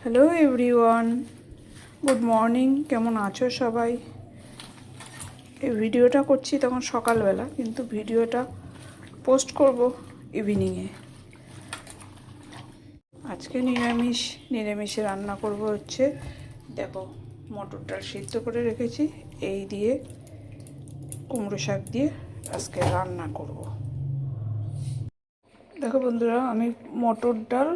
Hello everyone, good morning. কেমন আছো সবাই? এই ভিডিওটা করছি তখন সকালবেলা, কিন্তু ভিডিওটা পোস্ট করব ইভিনিংয়ে। আজকে নিরামিষে রান্না করব হচ্ছে, দেখো, মটর ডাল সিদ্ধ করে রেখেছি, এই দিয়ে কুমড়ো শাক দিয়ে আজকে রান্না করব। দেখো বন্ধুরা, আমি মটর ডাল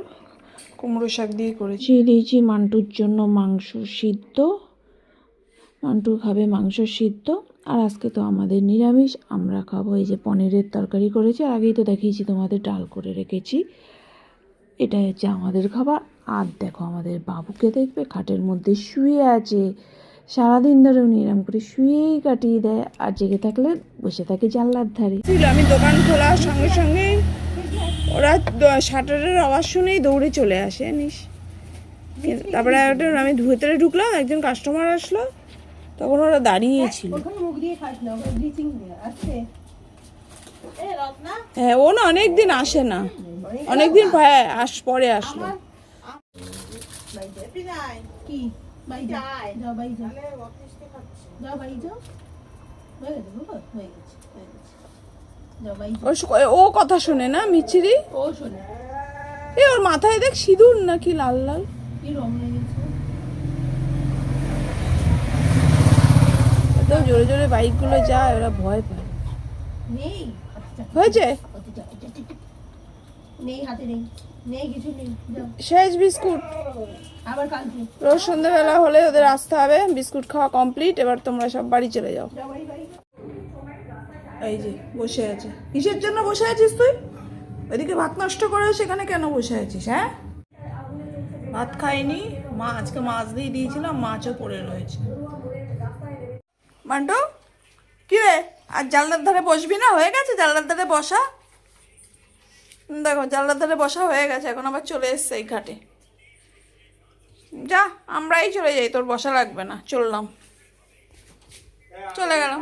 কুমড়ো শাক দিয়ে করেছি। দিয়েছি মান্টুর জন্য মাংস সিদ্ধ, মান্টু খাবে মাংস সিদ্ধ। আর আজকে তো আমাদের নিরামিষ, আমরা খাবো এই যে পনিরের তরকারি করেছি, আর আগেই তো দেখিয়েছি তোমাদের, ডাল করে রেখেছি। এটা হচ্ছে আমাদের খাবার। আর দেখো আমাদের বাবুকে দেখবে, খাটের মধ্যে শুয়ে আছে, সারাদিন ধরে উনি এরম করে শুয়েই কাটিয়ে দেয়, আর জেগে থাকলে বসে থাকে জানলার ধারে। আমি দোকান খোলার সঙ্গে সঙ্গেই ওরা শাটারের আওয়াজ শুনেই দৌড়ে চলে আসে, জানিস। তারপরে আমি ভেতরে ঢুকলাম, একজন কাস্টমার আসলো, তখন ওরা দাঁড়িয়েছিল। হ্যাঁ, ও না অনেকদিন আসে না, অনেকদিন পরে আসলো। ও কথা শোনে না, মিচিরি ও শোনে। এ ওর মাথায় দেখ সিঁদুর নাকি লাল লাল, এত জোরে জোরে বাইকগুলো যায়, ওরা ভয় পায়। হয়েছে শেষ বিস্কুট, রোজ সন্ধ্যাবেলা হলে ওদের আসতে হবে, বিস্কুট খাওয়া কমপ্লিট। এবার তোমরা সব বাড়ি চলে যাও। এই যে বসে আছে, কিসের জন্য বসে আছিস তুই? ওইদিকে ভাত নষ্ট করে সেখানে কেন বসে আছিস? হ্যাঁ, ভাত খাইনি, মা আজকে মাছ দিয়ে দিয়েছিলাম, মাছও পড়ে রয়েছে। মান্টু, কি রে, আর জানলার ধারে বসবি না? হয়ে গেছে জানলার ধারে বসা, দেখো জানলার ধারে বসা হয়ে গেছে, এখন আবার চলে এসছে এই ঘাটে। যা, আমরাই চলে যাই, তোর বসা লাগবে না, চললাম, চলে গেলাম।